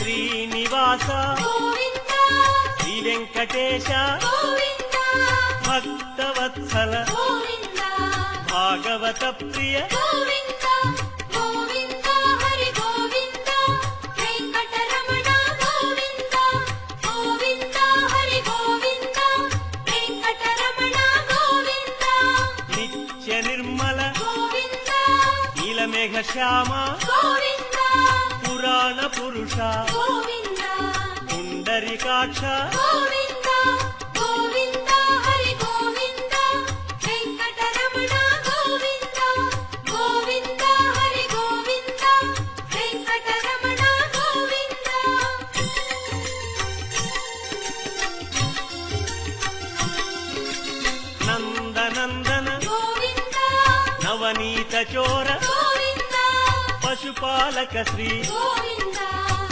శ్రీనివాస గోవింద శ్రీ వెంకటేశ గోవింద భక్తవత్సల గోవింద భాగవత ప్రియ గోవింద గోవింద హరి గోవింద వెంకటరమణ గోవింద గోవింద హరి గోవింద వెంకటరమణ గోవింద నిత్య నిర్మల గోవింద నీలమేఘ శ్యామ గోవింద పురాణ పురుష గోవింద పుండరీకాక్ష గోవింద గోవింద హరి గోవింద వెంకటరమణ గోవింద గోవింద హరి గోవింద వెంకటరమణ గోవింద నందనందన గోవింద నవనీత చోర గోవింద పశుపాలక శ్రీ గోవింద